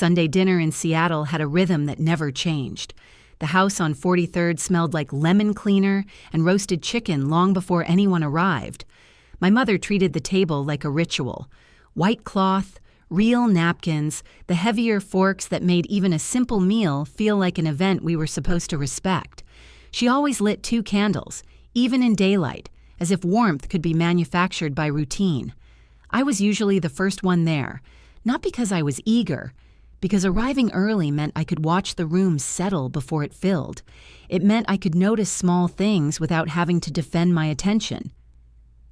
Sunday dinner in Seattle had a rhythm that never changed. The house on 43rd smelled like lemon cleaner and roasted chicken long before anyone arrived. My mother treated the table like a ritual. White cloth, real napkins, the heavier forks that made even a simple meal feel like an event we were supposed to respect. She always lit 2 candles, even in daylight, as if warmth could be manufactured by routine. I was usually the first one there, not because I was eager, because arriving early meant I could watch the room settle before it filled. It meant I could notice small things without having to defend my attention.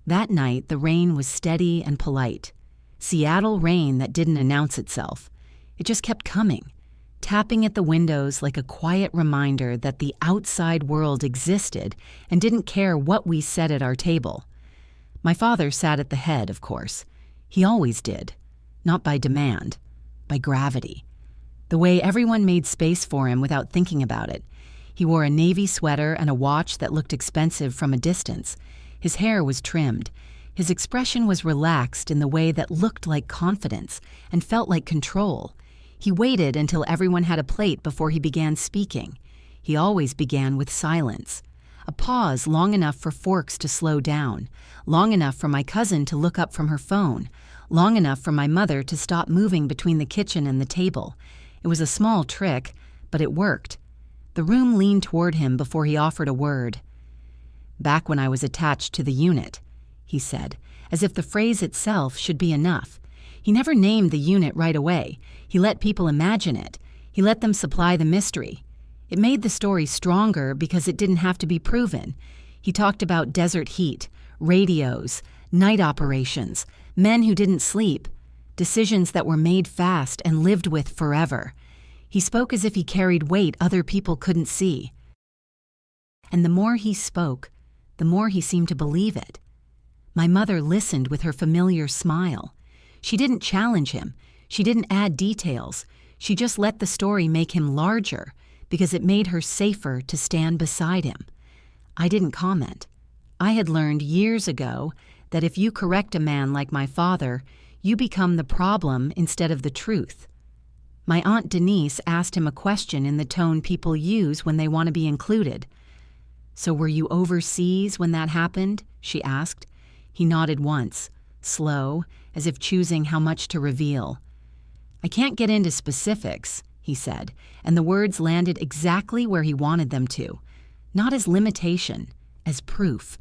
That night, the rain was steady and polite. Seattle rain that didn't announce itself. It just kept coming, tapping at the windows like a quiet reminder that the outside world existed and didn't care what we said at our table. My father sat at the head, of course. He always did. Not by demand, by gravity. The way everyone made space for him without thinking about it. He wore a navy sweater and a watch that looked expensive from a distance. His hair was trimmed. His expression was relaxed in the way that looked like confidence and felt like control. He waited until everyone had a plate before he began speaking. He always began with silence. A pause long enough for forks to slow down, long enough for my cousin to look up from her phone, long enough for my mother to stop moving between the kitchen and the table. It was a small trick, but it worked. The room leaned toward him before he offered a word. "Back when I was attached to the unit," he said, as if the phrase itself should be enough. He never named the unit right away. He let people imagine it. He let them supply the mystery. It made the story stronger because it didn't have to be proven. He talked about desert heat, radios, night operations, men who didn't sleep, decisions that were made fast and lived with forever. He spoke as if he carried weight other people couldn't see. And the more he spoke, the more he seemed to believe it. My mother listened with her familiar smile. She didn't challenge him. She didn't add details. She just let the story make him larger because it made her safer to stand beside him. I didn't comment. I had learned years ago that if you correct a man like my father, you become the problem instead of the truth. My Aunt Denise asked him a question in the tone people use when they want to be included. "So were you overseas when that happened?" she asked. He nodded once, slow, as if choosing how much to reveal. "I can't get into specifics," he said, and the words landed exactly where he wanted them to, not as limitation, as proof.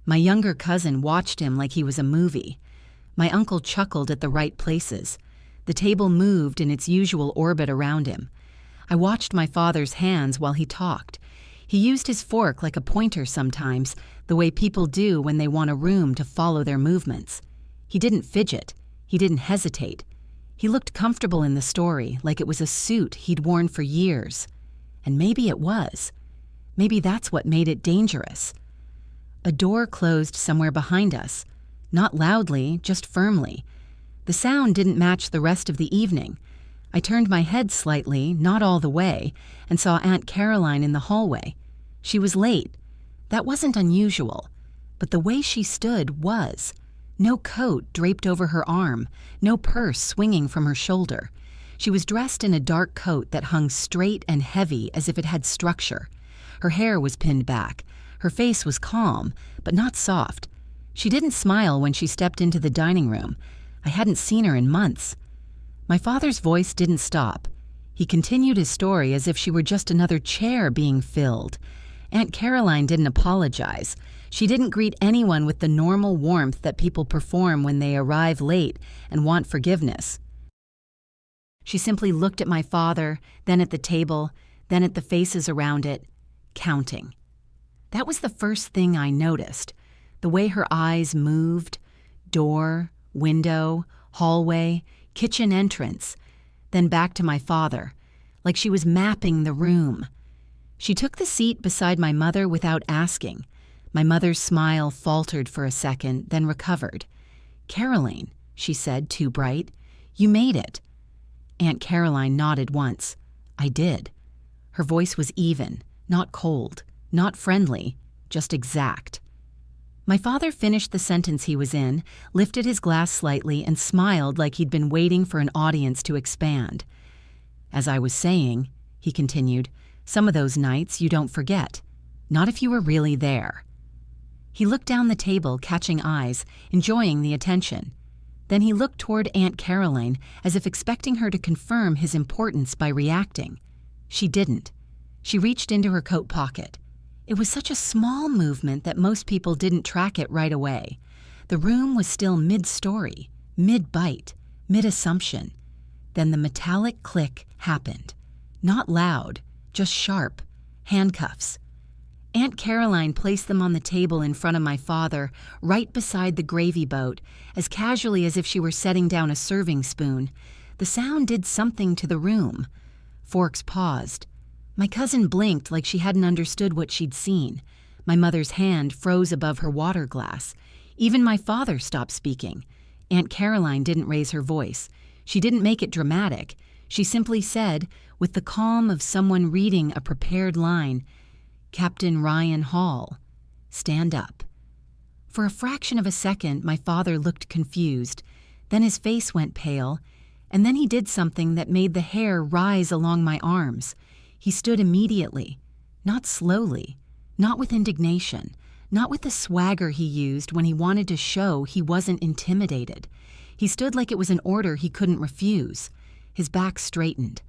My younger cousin watched him like he was a movie. My uncle chuckled at the right places. The table moved in its usual orbit around him. I watched my father's hands while he talked. He used his fork like a pointer sometimes, the way people do when they want a room to follow their movements. He didn't fidget. He didn't hesitate. He looked comfortable in the story, like it was a suit he'd worn for years. And maybe it was. Maybe that's what made it dangerous. A door closed somewhere behind us. Not loudly, just firmly. The sound didn't match the rest of the evening. I turned my head slightly, not all the way, and saw Aunt Caroline in the hallway. She was late. That wasn't unusual, but the way she stood was. No coat draped over her arm, no purse swinging from her shoulder. She was dressed in a dark coat that hung straight and heavy as if it had structure. Her hair was pinned back. Her face was calm, but not soft. She didn't smile when she stepped into the dining room. I hadn't seen her in months. My father's voice didn't stop. He continued his story as if she were just another chair being filled. Aunt Caroline didn't apologize. She didn't greet anyone with the normal warmth that people perform when they arrive late and want forgiveness. She simply looked at my father, then at the table, then at the faces around it, counting. That was the first thing I noticed. The way her eyes moved, door, window, hallway, kitchen entrance, then back to my father, like she was mapping the room. She took the seat beside my mother without asking. My mother's smile faltered for a second, then recovered. "Caroline," she said, too bright, "you made it." Aunt Caroline nodded once. I did. Her voice was even, not cold, not friendly, just exact. My father finished the sentence he was in, lifted his glass slightly, and smiled like he'd been waiting for an audience to expand. As I was saying, he continued, some of those nights you don't forget. Not if you were really there. He looked down the table, catching eyes, enjoying the attention. Then he looked toward Aunt Caroline as if expecting her to confirm his importance by reacting. She didn't. She reached into her coat pocket. It was such a small movement that most people didn't track it right away. The room was still mid-story, mid-bite, mid-assumption. Then the metallic click happened. Not loud, just sharp. Handcuffs. Aunt Caroline placed them on the table in front of my father, right beside the gravy boat, as casually as if she were setting down a serving spoon. The sound did something to the room. Forks paused. My cousin blinked like she hadn't understood what she'd seen. My mother's hand froze above her water glass. Even my father stopped speaking. Aunt Caroline didn't raise her voice. She didn't make it dramatic. She simply said, with the calm of someone reading a prepared line, "Captain Ryan Hall, stand up." For a fraction of a second, my father looked confused. Then his face went pale, and then he did something that made the hair rise along my arms. He stood immediately, not slowly, not with indignation, not with the swagger he used when he wanted to show he wasn't intimidated. He stood like it was an order he couldn't refuse. His back straightened.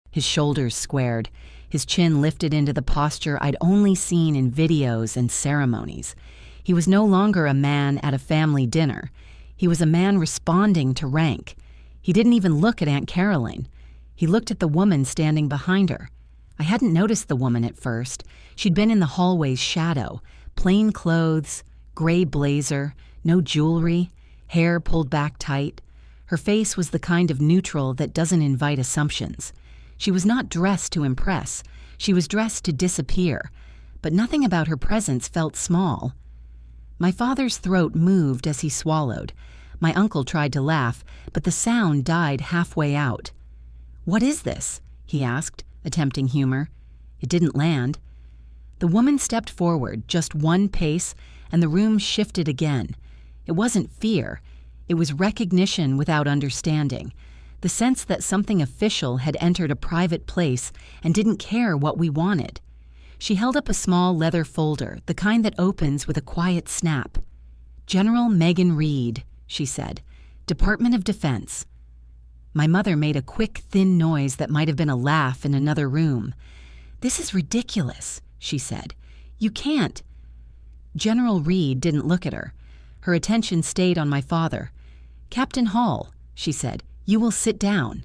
His shoulders squared. His chin lifted into the posture I'd only seen in videos and ceremonies. He was no longer a man at a family dinner. He was a man responding to rank. He didn't even look at Aunt Caroline. He looked at the woman standing behind her. I hadn't noticed the woman at first. She'd been in the hallway's shadow. Plain clothes, gray blazer, no jewelry, hair pulled back tight. Her face was the kind of neutral that doesn't invite assumptions. She was not dressed to impress. She was dressed to disappear. But nothing about her presence felt small. My father's throat moved as he swallowed. My uncle tried to laugh, but the sound died halfway out. "What is this?" he asked, attempting humor. It didn't land. The woman stepped forward, just one pace, and the room shifted again. It wasn't fear. It was recognition without understanding. The sense that something official had entered a private place and didn't care what we wanted. She held up a small leather folder, the kind that opens with a quiet snap. "General Megan Reed," she said, "Department of Defense." My mother made a quick, thin noise that might have been a laugh in another room. "This is ridiculous," she said. "You can't." General Reed didn't look at her. Her attention stayed on my father. "Captain Hall," she said, "you will sit down."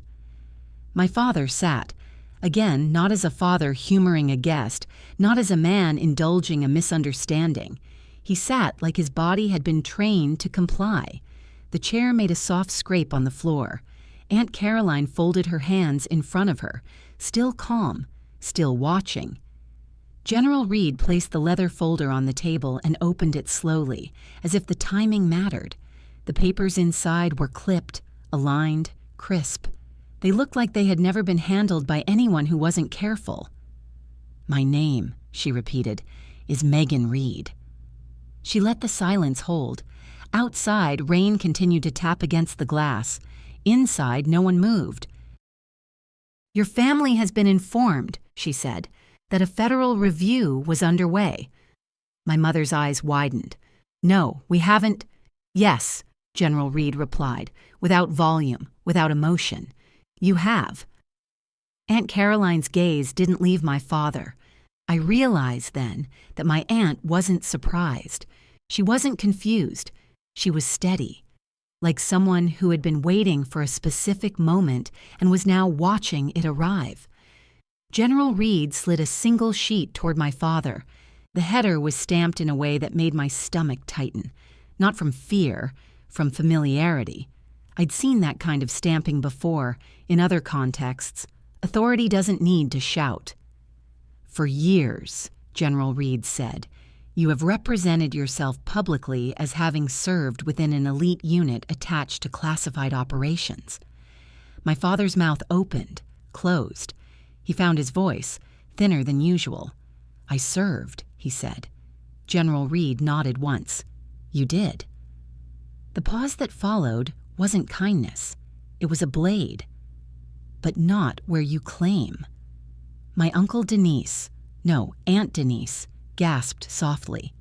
My father sat. Again, not as a father humoring a guest, not as a man indulging a misunderstanding. He sat like his body had been trained to comply. The chair made a soft scrape on the floor. Aunt Caroline folded her hands in front of her, still calm, still watching. General Reed placed the leather folder on the table and opened it slowly, as if the timing mattered. The papers inside were clipped, aligned, crisp. They looked like they had never been handled by anyone who wasn't careful. "My name," she repeated, "is Megan Reed." She let the silence hold. Outside, rain continued to tap against the glass. Inside, no one moved. "Your family has been informed," she said, "that a federal review was underway." My mother's eyes widened. "No, we haven't." "Yes," General Reed replied, without volume, without emotion. "You have." Aunt Caroline's gaze didn't leave my father. I realized then that my aunt wasn't surprised. She wasn't confused. She was steady, like someone who had been waiting for a specific moment and was now watching it arrive. General Reed slid a single sheet toward my father. The header was stamped in a way that made my stomach tighten, not from fear, from familiarity. I'd seen that kind of stamping before, in other contexts. Authority doesn't need to shout. "For years," General Reed said, "you have represented yourself publicly as having served within an elite unit attached to classified operations." My father's mouth opened, closed. He found his voice, thinner than usual. "I served," he said. General Reed nodded once. "You did." The pause that followed wasn't kindness. It was a blade. but not where you claim. My Aunt Denise, gasped softly.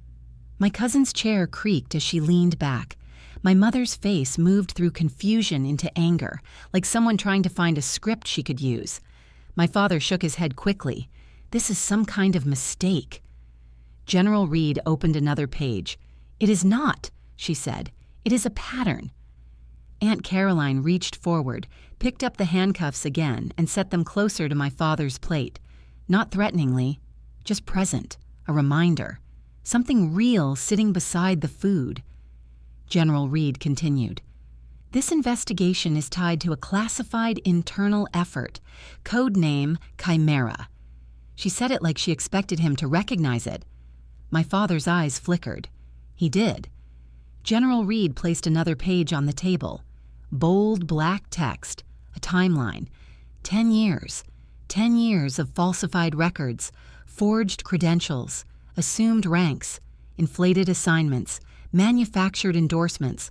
My cousin's chair creaked as she leaned back. My mother's face moved through confusion into anger, like someone trying to find a script she could use. My father shook his head quickly. This is some kind of mistake. General Reed opened another page. It is not, she said. It is a pattern. Aunt Caroline reached forward, picked up the handcuffs again, and set them closer to my father's plate. Not threateningly, just present, a reminder. Something real sitting beside the food. General Reed continued. This investigation is tied to a classified internal effort, code name Chimera. She said it like she expected him to recognize it. My father's eyes flickered. He did. General Reed placed another page on the table. Bold black text, a timeline. 10 years. 10 years of falsified records, forged credentials, assumed ranks, inflated assignments, manufactured endorsements.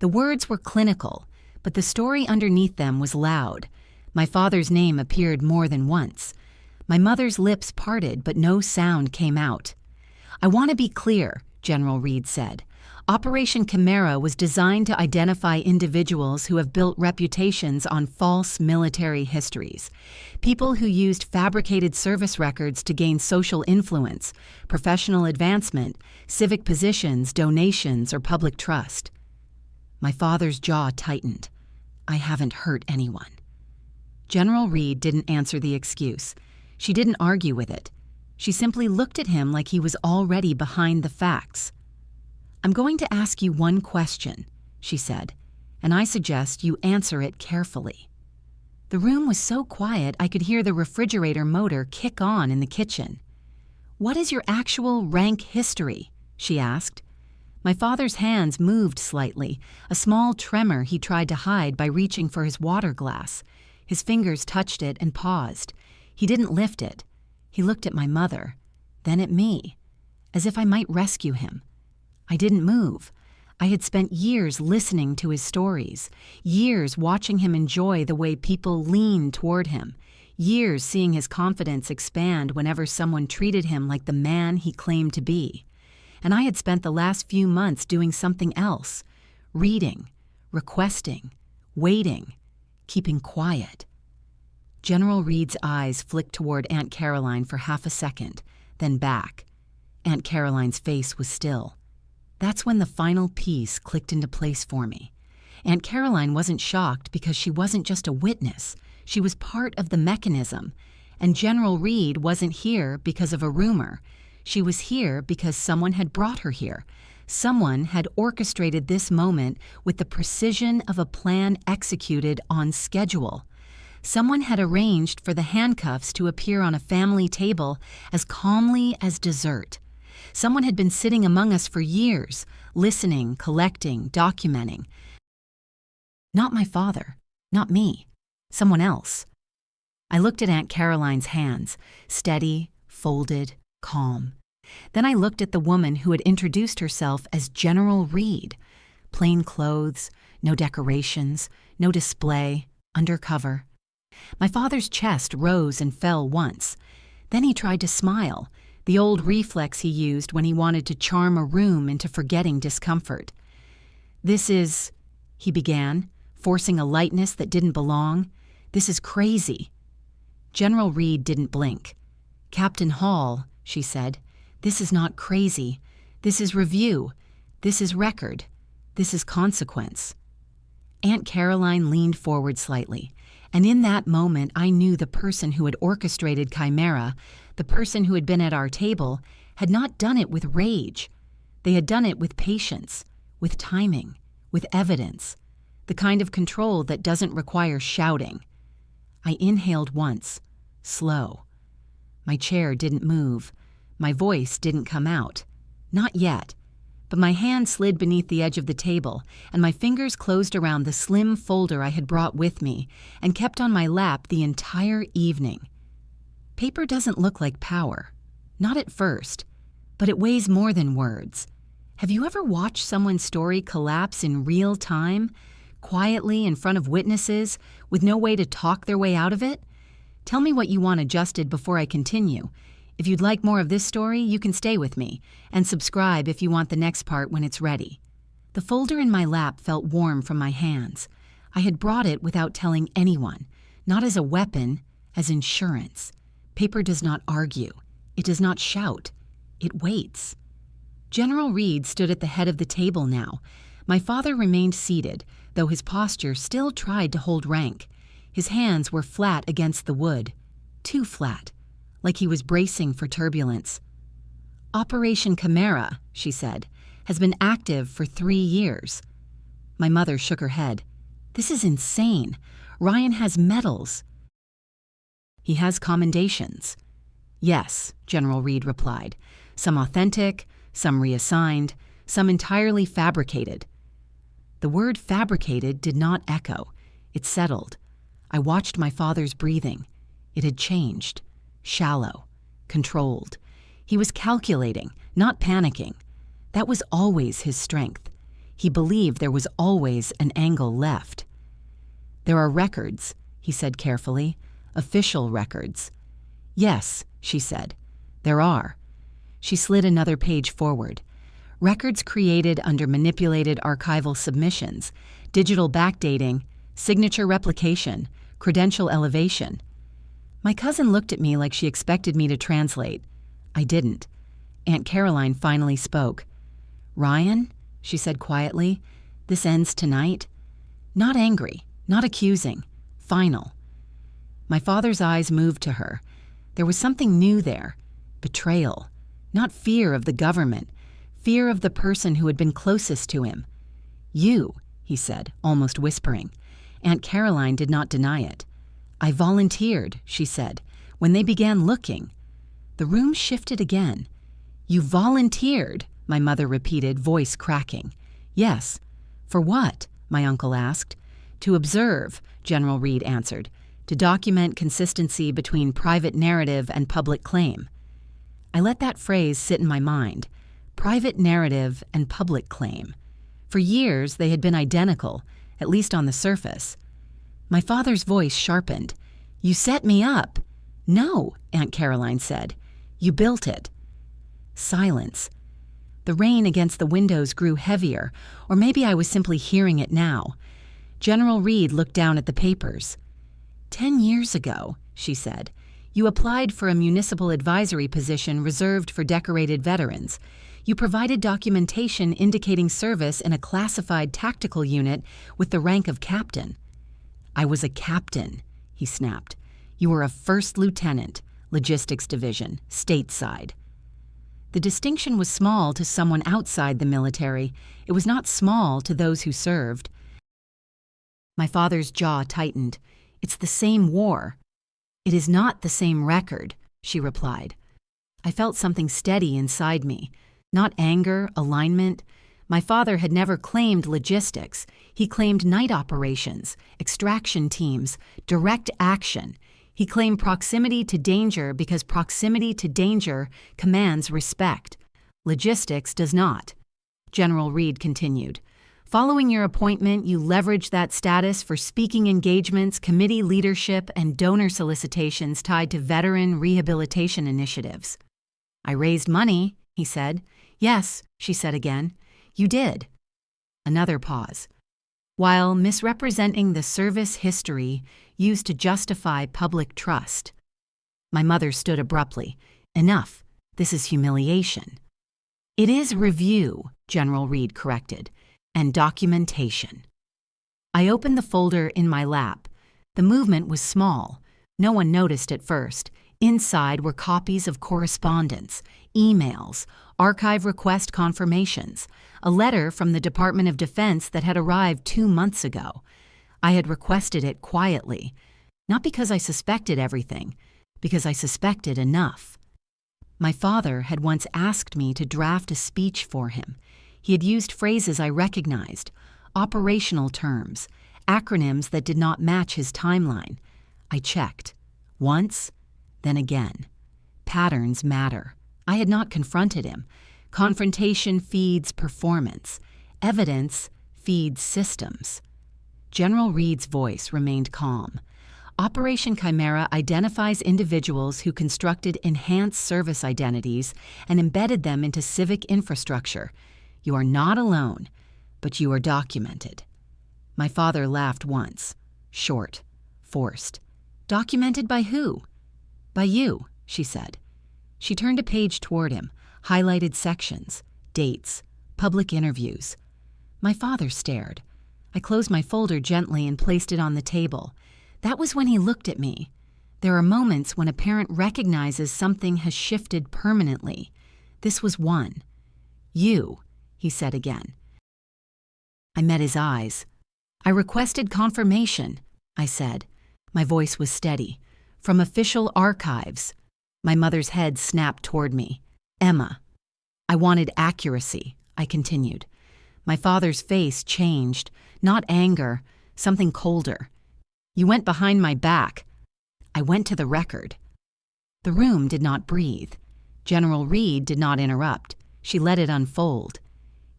The words were clinical, but the story underneath them was loud. My father's name appeared more than once. My mother's lips parted, but no sound came out. I want to be clear, General Reed said. Operation Chimera was designed to identify individuals who have built reputations on false military histories. People who used fabricated service records to gain social influence, professional advancement, civic positions, donations, or public trust. My father's jaw tightened. I haven't hurt anyone. General Reed didn't answer the excuse. She didn't argue with it. She simply looked at him like he was already behind the facts. I'm going to ask you one question, she said, and I suggest you answer it carefully. The room was so quiet I could hear the refrigerator motor kick on in the kitchen. What is your actual rank history? She asked. My father's hands moved slightly, a small tremor he tried to hide by reaching for his water glass. His fingers touched it and paused. He didn't lift it. He looked at my mother, then at me, as if I might rescue him. I didn't move. I had spent years listening to his stories, years watching him enjoy the way people leaned toward him, years seeing his confidence expand whenever someone treated him like the man he claimed to be. And I had spent the last few months doing something else, reading, requesting, waiting, keeping quiet. General Reed's eyes flicked toward Aunt Caroline for half a second, then back. Aunt Caroline's face was still. That's when the final piece clicked into place for me. Aunt Caroline wasn't shocked because she wasn't just a witness. She was part of the mechanism. And General Reed wasn't here because of a rumor. She was here because someone had brought her here. Someone had orchestrated this moment with the precision of a plan executed on schedule. Someone had arranged for the handcuffs to appear on a family table as calmly as dessert. Someone had been sitting among us for years, listening, collecting, documenting. Not my father, not me, someone else. I looked at Aunt Caroline's hands, steady, folded, calm. Then I looked at the woman who had introduced herself as General Reed. Plain clothes, no decorations, no display, undercover. My father's chest rose and fell once. Then he tried to smile, the old reflex he used when he wanted to charm a room into forgetting discomfort. This is, he began, forcing a lightness that didn't belong. This is crazy. General Reed didn't blink. Captain Hall, she said, this is not crazy. This is review. This is record. This is consequence. Aunt Caroline leaned forward slightly, and in that moment I knew the person who had orchestrated Chimera, the person who had been at our table, had not done it with rage. They had done it with patience, with timing, with evidence, the kind of control that doesn't require shouting. I inhaled once, slow. My chair didn't move. My voice didn't come out. Not yet. But my hand slid beneath the edge of the table, and my fingers closed around the slim folder I had brought with me and kept on my lap the entire evening. Paper doesn't look like power. Not at first. But it weighs more than words. Have you ever watched someone's story collapse in real time? quietly in front of witnesses, with no way to talk their way out of it? Tell me what you want adjusted before I continue. If you'd like more of this story, you can stay with me, and subscribe if you want the next part when it's ready. The folder in my lap felt warm from my hands. I had brought it without telling anyone, not as a weapon, as insurance. Paper does not argue. It does not shout. It waits. General Reed stood at the head of the table now. My father remained seated, though his posture still tried to hold rank. His hands were flat against the wood. Too flat, like he was bracing for turbulence. "Operation Chimera," she said, "has been active for 3 years." My mother shook her head. "This is insane. Ryan has medals." "He has commendations." "Yes," General Reed replied. "Some authentic, some reassigned, some entirely fabricated." The word fabricated did not echo. It settled. I watched my father's breathing. It had changed. Shallow. Controlled. He was calculating, not panicking. That was always his strength. He believed there was always an angle left. "There are records," he said carefully. "Official records." "Yes," she said. "There are." She slid another page forward. "Records created under manipulated archival submissions, digital backdating, signature replication, credential elevation." My cousin looked at me like she expected me to translate. I didn't. Aunt Caroline finally spoke. "Ryan," she said quietly, "this ends tonight." Not angry, not accusing, final. My father's eyes moved to her. There was something new there. Betrayal. Not fear of the government. Fear of the person who had been closest to him. "You," he said, almost whispering. Aunt Caroline did not deny it. "I volunteered," she said, "when they began looking." The room shifted again. "You volunteered," my mother repeated, voice cracking. "Yes." "For what?" my uncle asked. "To observe," General Reed answered. "To document consistency between private narrative and public claim." I let that phrase sit in my mind. Private narrative and public claim. For years, they had been identical, at least on the surface. My father's voice sharpened. "You set me up." "No," Aunt Caroline said. "You built it." Silence. The rain against the windows grew heavier, or maybe I was simply hearing it now. General Reed looked down at the papers. 10 years ago," she said, "you applied for a municipal advisory position reserved for decorated veterans. You provided documentation indicating service in a classified tactical unit with the rank of captain." "I was a captain," he snapped. "You were a first lieutenant, logistics division, stateside." The distinction was small to someone outside the military. It was not small to those who served. My father's jaw tightened. "It's the same war." "It is not the same record," she replied. I felt something steady inside me. Not anger, alignment. My father had never claimed logistics. He claimed night operations, extraction teams, direct action. He claimed proximity to danger because proximity to danger commands respect. Logistics does not. General Reed continued. "Following your appointment, you leveraged that status for speaking engagements, committee leadership, and donor solicitations tied to veteran rehabilitation initiatives." "I raised money," he said. "Yes," she said again. "You did." Another pause. "While misrepresenting the service history used to justify public trust." My mother stood abruptly. "Enough. This is humiliation." "It is review," General Reed corrected, "and documentation." I opened the folder in my lap. The movement was small. No one noticed at first. Inside were copies of correspondence, emails, archive request confirmations, a letter from the Department of Defense that had arrived 2 months ago. I had requested it quietly, not because I suspected everything, because I suspected enough. My father had once asked me to draft a speech for him. He had used phrases I recognized, operational terms, acronyms that did not match his timeline. I checked. Once, then again. Patterns matter. I had not confronted him. Confrontation feeds performance. Evidence feeds systems. General Reed's voice remained calm. Operation Chimera identifies individuals who constructed enhanced service identities and embedded them into civic infrastructure. You are not alone, but you are documented. My father laughed once. Short, forced. Documented by who? By you, she said. She turned a page toward him, highlighted sections, dates, public interviews. My father stared. I closed my folder gently and placed it on the table. That was when he looked at me. There are moments when a parent recognizes something has shifted permanently. This was one. You, he said again. I met his eyes. I requested confirmation, I said. My voice was steady. From official archives. My mother's head snapped toward me. Emma. I wanted accuracy, I continued. My father's face changed. Not anger, something colder. You went behind my back. I went to the record. The room did not breathe. General Reed did not interrupt. She let it unfold.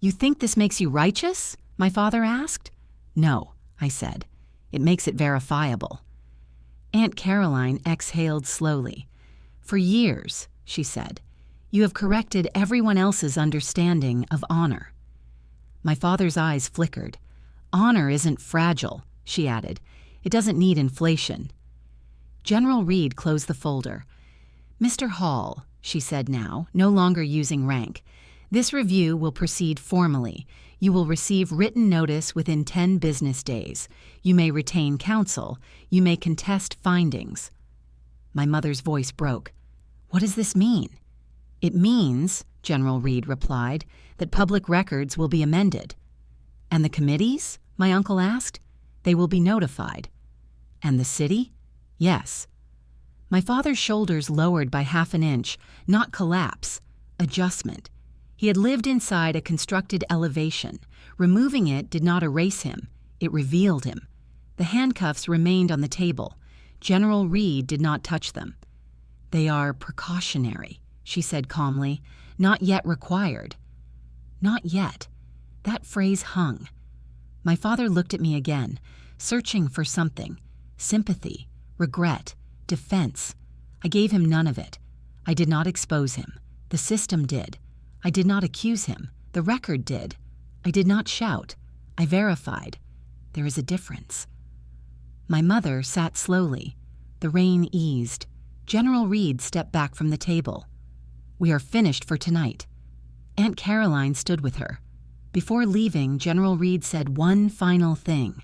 You think this makes you righteous? My father asked. No, I said. It makes it verifiable. Aunt Caroline exhaled slowly. For years, she said, you have corrected everyone else's understanding of honor. My father's eyes flickered. Honor isn't fragile, she added. It doesn't need inflation. General Reed closed the folder. Mr. Hall, she said now, no longer using rank, this review will proceed formally. You will receive written notice within 10 business days. You may retain counsel. You may contest findings. My mother's voice broke. What does this mean? It means, General Reed replied, that public records will be amended. And the committees? My uncle asked. They will be notified. And the city? Yes. My father's shoulders lowered by half an inch, not collapse, adjustment. He had lived inside a constructed elevation. Removing it did not erase him. It revealed him. The handcuffs remained on the table. General Reed did not touch them. They are precautionary, she said calmly, not yet required. Not yet. That phrase hung. My father looked at me again, searching for something. Sympathy, regret, defense. I gave him none of it. I did not expose him. The system did. I did not accuse him. The record did. I did not shout. I verified. There is a difference. My mother sat slowly. The rain eased. General Reed stepped back from the table. We are finished for tonight. Aunt Caroline stood with her. Before leaving, General Reed said one final thing.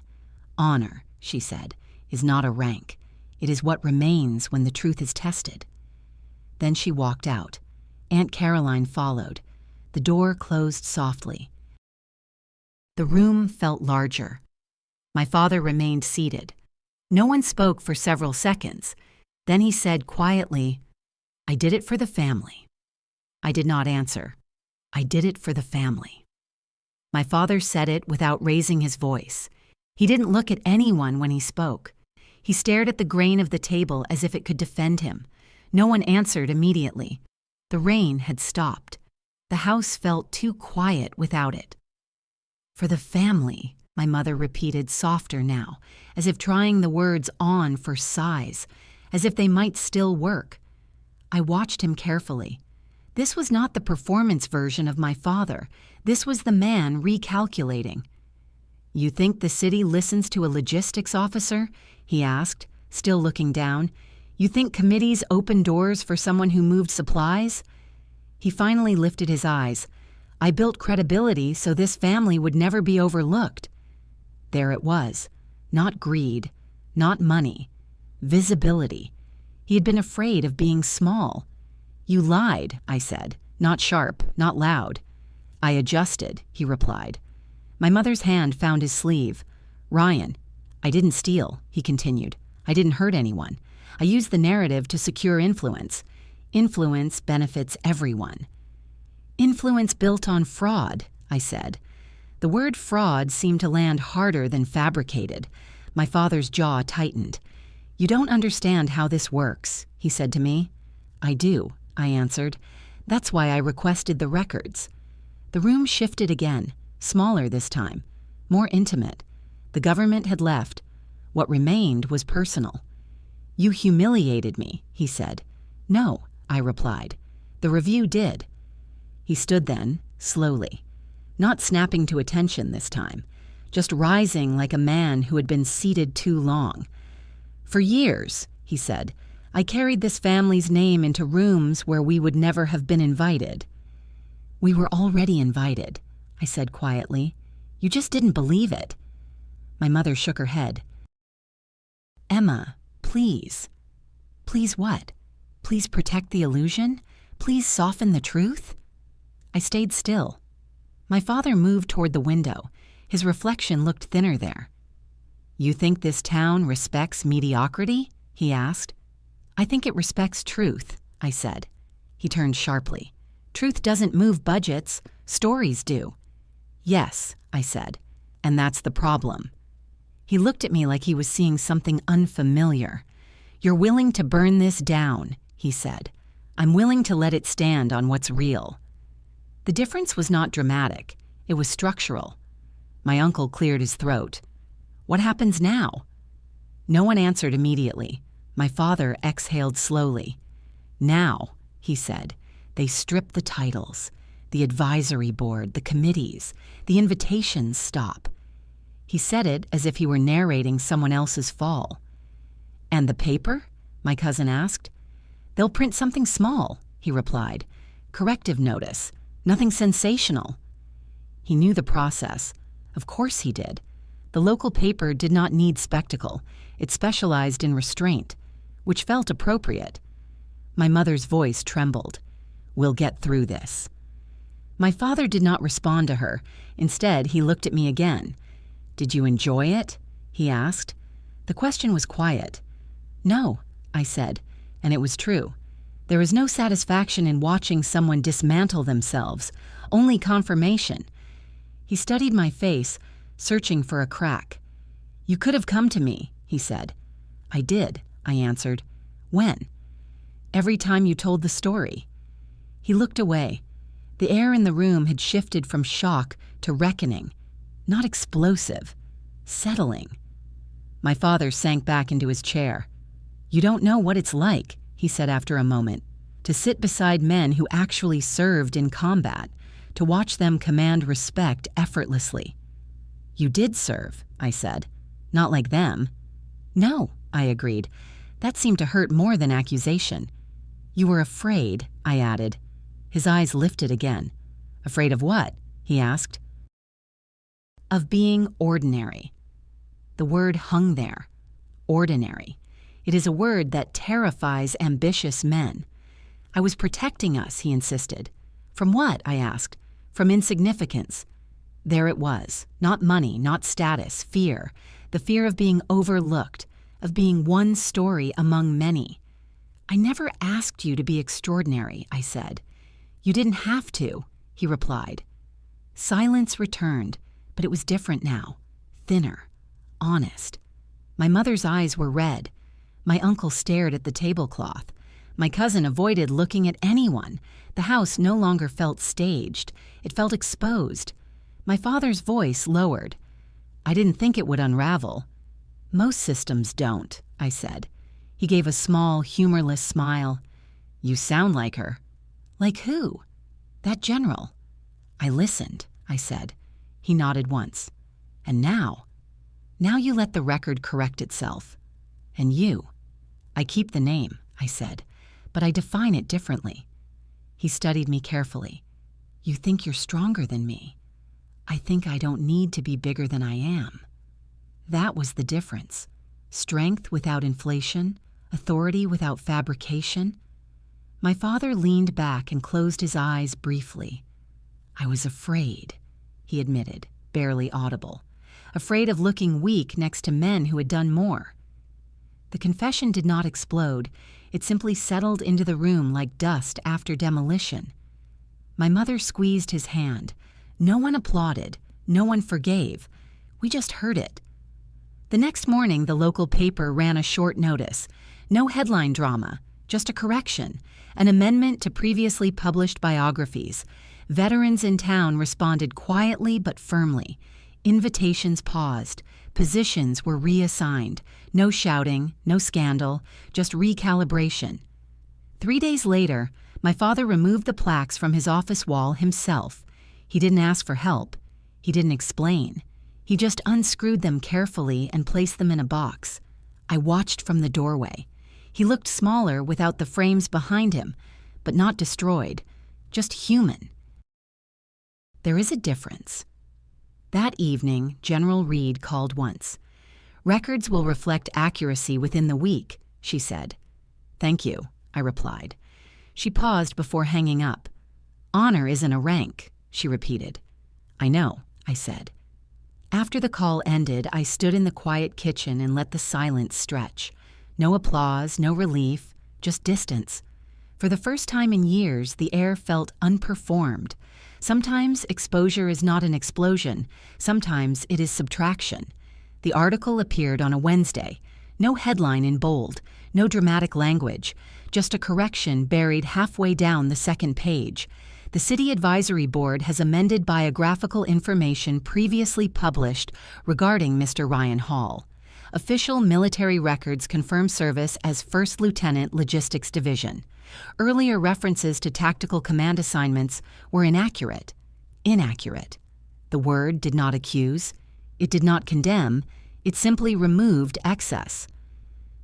Honor, she said, is not a rank. It is what remains when the truth is tested. Then she walked out. Aunt Caroline followed. The door closed softly. The room felt larger. My father remained seated. No one spoke for several seconds. Then he said quietly, I did it for the family. I did not answer. I did it for the family. My father said it without raising his voice. He didn't look at anyone when he spoke. He stared at the grain of the table as if it could defend him. No one answered immediately. The rain had stopped. The house felt too quiet without it. For the family, my mother repeated softer now, as if trying the words on for size, as if they might still work. I watched him carefully. This was not the performance version of my father. This was the man recalculating. You think the city listens to a logistics officer? He asked, still looking down. You think committees open doors for someone who moved supplies? He finally lifted his eyes. I built credibility so this family would never be overlooked. There it was. Not greed, not money. Visibility. He had been afraid of being small. You lied, I said. Not sharp, not loud. I adjusted, he replied. My mother's hand found his sleeve. Ryan, I didn't steal, he continued. I didn't hurt anyone. I used the narrative to secure influence. Influence benefits everyone. Influence built on fraud, I said. The word fraud seemed to land harder than fabricated. My father's jaw tightened. You don't understand how this works, he said to me. I do, I answered. That's why I requested the records. The room shifted again, smaller this time, more intimate. The government had left. What remained was personal. "You humiliated me," he said. "No," I replied. "The review did." He stood then, slowly, not snapping to attention this time, just rising like a man who had been seated too long. "For years," he said, "I carried this family's name into rooms where we would never have been invited." "We were already invited," I said quietly. "You just didn't believe it." My mother shook her head. "Emma, please." "Please what? Please protect the illusion? Please soften the truth?" I stayed still. My father moved toward the window. His reflection looked thinner there. "You think this town respects mediocrity?" he asked. "I think it respects truth," I said. He turned sharply. "Truth doesn't move budgets. Stories do." "Yes," I said, "and that's the problem." He looked at me like he was seeing something unfamiliar. "You're willing to burn this down," he said. "I'm willing to let it stand on what's real." The difference was not dramatic. It was structural. My uncle cleared his throat. "What happens now?" No one answered immediately. My father exhaled slowly. "Now," he said, "they strip the titles. The advisory board, the committees, the invitations stop." He said it as if he were narrating someone else's fall. "And the paper?" my cousin asked. "They'll print something small," he replied. "Corrective notice. Nothing sensational." He knew the process. Of course he did. The local paper did not need spectacle. It specialized in restraint, which felt appropriate. My mother's voice trembled. "We'll get through this." My father did not respond to her. Instead, he looked at me again. "Did you enjoy it?" he asked. The question was quiet. "No," I said, and it was true. There is no satisfaction in watching someone dismantle themselves, only confirmation. He studied my face, searching for a crack. "You could have come to me," he said. "I did," I answered. "When?" "Every time you told the story." He looked away. The air in the room had shifted from shock to reckoning. Not explosive, settling. My father sank back into his chair. "You don't know what it's like," he said after a moment, "to sit beside men who actually served in combat, to watch them command respect effortlessly." "You did serve," I said. "Not like them." "No," I agreed. That seemed to hurt more than accusation. "You were afraid," I added. His eyes lifted again. "Afraid of what?" he asked. "Of being ordinary." The word hung there. Ordinary. It is a word that terrifies ambitious men. "I was protecting us," he insisted. "From what?" I asked. "From insignificance." There it was. Not money, not status, fear. The fear of being overlooked, of being one story among many. "I never asked you to be extraordinary," I said. "You didn't have to," he replied. Silence returned, but it was different now. Thinner. Honest. My mother's eyes were red. My uncle stared at the tablecloth. My cousin avoided looking at anyone. The house no longer felt staged. It felt exposed. My father's voice lowered. "I didn't think it would unravel." "Most systems don't," I said. He gave a small, humorless smile. "You sound like her." "Like who?" "That general." "I listened," I said. He nodded once. "And now?" "Now you let the record correct itself." "And you?" "I keep the name," I said, "but I define it differently." He studied me carefully. "You think you're stronger than me. I think I don't need to be bigger than I am." That was the difference. Strength without inflation, authority without fabrication. My father leaned back and closed his eyes briefly. "I was afraid," he admitted, barely audible. Afraid of looking weak next to men who had done more. The confession did not explode. It simply settled into the room like dust after demolition. My mother squeezed his hand. No one applauded. No one forgave. We just heard it. The next morning, the local paper ran a short notice. No headline drama, just a correction, an amendment to previously published biographies. Veterans in town responded quietly but firmly. Invitations paused. Positions were reassigned. No shouting, no scandal, just recalibration. 3 days later, my father removed the plaques from his office wall himself. He didn't ask for help. He didn't explain. He just unscrewed them carefully and placed them in a box. I watched from the doorway. He looked smaller without the frames behind him, but not destroyed, just human. There is a difference. That evening, General Reed called once. "Records will reflect accuracy within the week," she said. "Thank you," I replied. She paused before hanging up. "Honor isn't a rank," she repeated. "I know," I said. After the call ended, I stood in the quiet kitchen and let the silence stretch. No applause, no relief, just distance. For the first time in years, the air felt unperformed. Sometimes exposure is not an explosion. Sometimes it is subtraction. The article appeared on a Wednesday. No headline in bold, no dramatic language, just a correction buried halfway down the second page. The City Advisory Board has amended biographical information previously published regarding Mr. Ryan Hall. Official military records confirm service as First Lieutenant Logistics Division. Earlier references to tactical command assignments were inaccurate. Inaccurate. The word did not accuse. It did not condemn. It simply removed excess.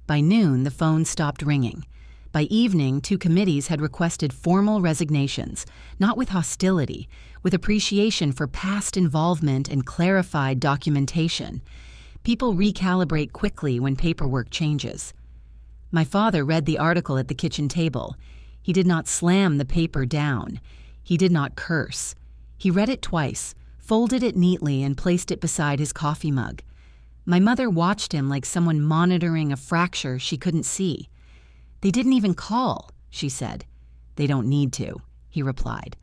By noon, the phone stopped ringing. By evening, 2 committees had requested formal resignations, not with hostility, with appreciation for past involvement and clarified documentation. People recalibrate quickly when paperwork changes. My father read the article at the kitchen table. He did not slam the paper down. He did not curse. He read it twice, folded it neatly, and placed it beside his coffee mug. My mother watched him like someone monitoring a fracture she couldn't see. "They didn't even call," she said. "They don't need to," he replied.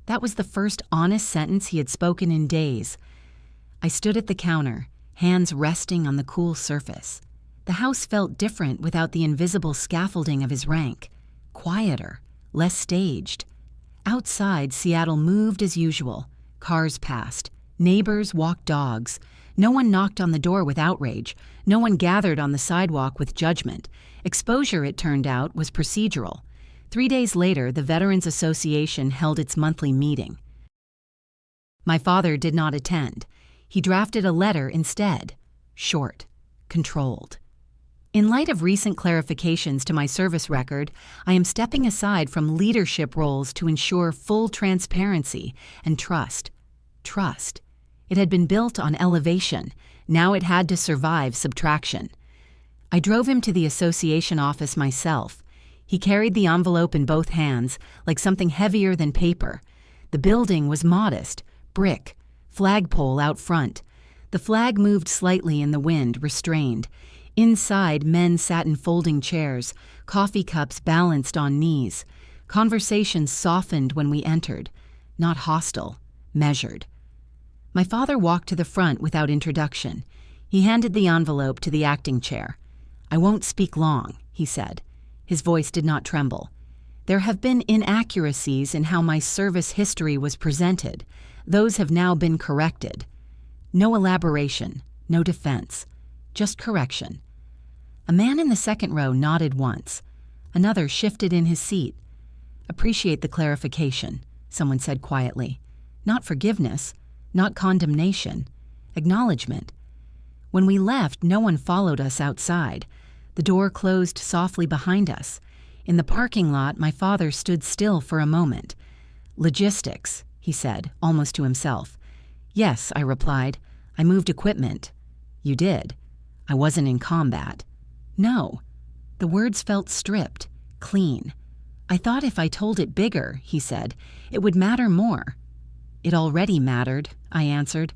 That was the first honest sentence he had spoken in days. I stood at the counter, hands resting on the cool surface. The house felt different without the invisible scaffolding of his rank. Quieter, less staged. Outside, Seattle moved as usual. Cars passed. Neighbors walked dogs. No one knocked on the door with outrage. No one gathered on the sidewalk with judgment. Exposure, it turned out, was procedural. 3 days later, the Veterans Association held its monthly meeting. My father did not attend. He drafted a letter instead. Short. Controlled. In light of recent clarifications to my service record, I am stepping aside from leadership roles to ensure full transparency and trust. Trust. It had been built on elevation. Now it had to survive subtraction. I drove him to the association office myself. He carried the envelope in both hands, like something heavier than paper. The building was modest, brick, flagpole out front. The flag moved slightly in the wind, restrained. Inside, men sat in folding chairs, coffee cups balanced on knees. Conversations softened when we entered, not hostile, measured. My father walked to the front without introduction. He handed the envelope to the acting chair. "I won't speak long," he said. His voice did not tremble. "There have been inaccuracies in how my service history was presented. Those have now been corrected." No elaboration, no defense, just correction. A man in the second row nodded once. Another shifted in his seat. "Appreciate the clarification," someone said quietly. Not forgiveness, not condemnation, acknowledgement. When we left, no one followed us outside. The door closed softly behind us. In the parking lot, my father stood still for a moment. "Logistics," he said, almost to himself. "Yes," I replied. "I moved equipment." "You did?" "I wasn't in combat." "No." The words felt stripped, clean. "I thought if I told it bigger," he said, "it would matter more." "It already mattered," I answered.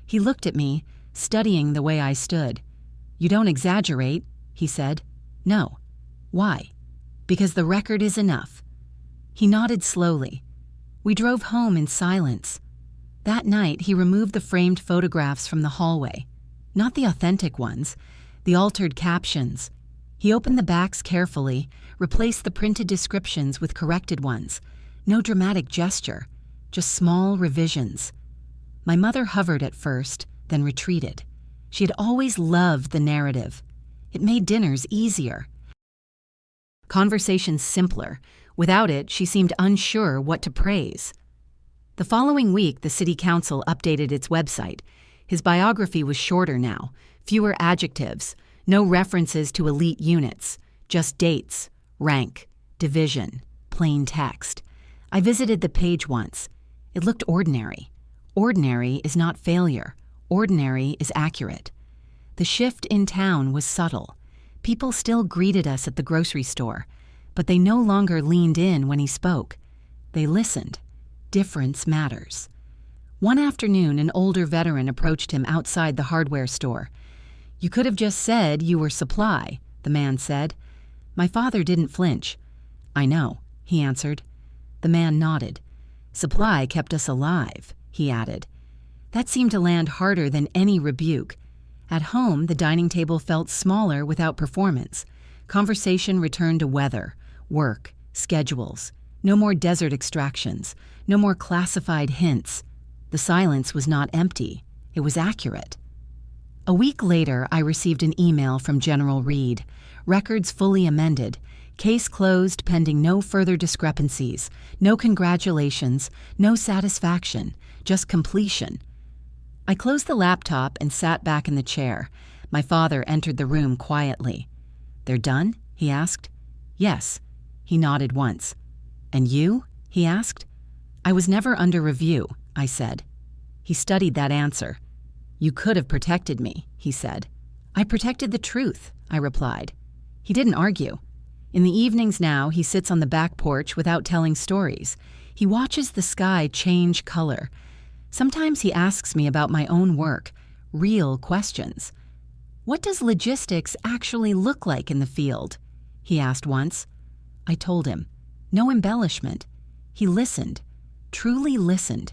He looked at me, studying the way I stood. "You don't exaggerate," he said. "No." "Why?" "Because the record is enough." He nodded slowly. We drove home in silence. That night, he removed the framed photographs from the hallway. Not the authentic ones, the altered captions. He opened the backs carefully, replaced the printed descriptions with corrected ones. No dramatic gesture, just small revisions. My mother hovered at first, then retreated. She had always loved the narrative. It made dinners easier. Conversations simpler. Without it, she seemed unsure what to praise. The following week, the city council updated its website. His biography was shorter now, fewer adjectives, no references to elite units, just dates, rank, division, plain text. I visited the page once. It looked ordinary. Ordinary is not failure. Ordinary is accurate. The shift in town was subtle. People still greeted us at the grocery store, but they no longer leaned in when he spoke. They listened. Difference matters. One afternoon, an older veteran approached him outside the hardware store. "You could have just said you were supply," the man said. My father didn't flinch. "I know," he answered. The man nodded. "Supply kept us alive," he added. That seemed to land harder than any rebuke. At home, the dining table felt smaller without performance. Conversation returned to weather, work, schedules. No more desert extractions, no more classified hints. The silence was not empty. It was accurate. A week later, I received an email from General Reed. Records fully amended. Case closed pending no further discrepancies. No congratulations, no satisfaction, just completion. I closed the laptop and sat back in the chair. My father entered the room quietly. "They're done?" he asked. "Yes." He nodded once. "And you?" he asked. "I was never under review," I said. He studied that answer. "You could have protected me," he said. "I protected the truth," I replied. He didn't argue. In the evenings now, he sits on the back porch without telling stories. He watches the sky change color. Sometimes he asks me about my own work, real questions. "What does logistics actually look like in the field?" he asked once. I told him. No embellishment. He listened, truly listened.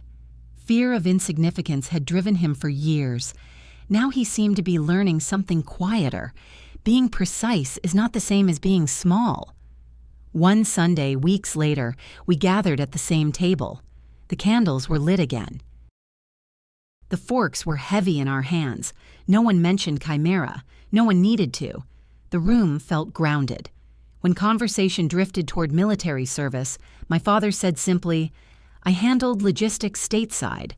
Fear of insignificance had driven him for years. Now he seemed to be learning something quieter. Being precise is not the same as being small. One Sunday, weeks later, we gathered at the same table. The candles were lit again. The forks were heavy in our hands. No one mentioned Chimera. No one needed to. The room felt grounded. When conversation drifted toward military service, my father said simply, "I handled logistics stateside."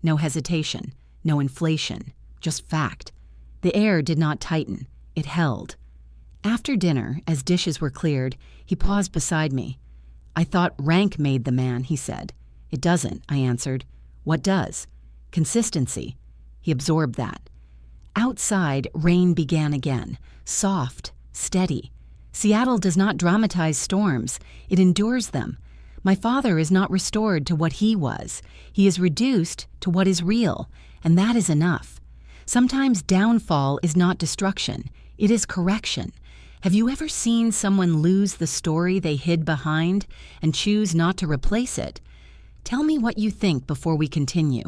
No hesitation, no inflation, just fact. The air did not tighten. It held. After dinner, as dishes were cleared, he paused beside me. "I thought rank made the man," he said. "It doesn't," I answered. "What does?" "Consistency." He absorbed that. Outside, rain began again, soft, steady. Seattle does not dramatize storms. It endures them. My father is not restored to what he was. He is reduced to what is real, and that is enough. Sometimes downfall is not destruction. It is correction. Have you ever seen someone lose the story they hid behind and choose not to replace it? Tell me what you think before we continue.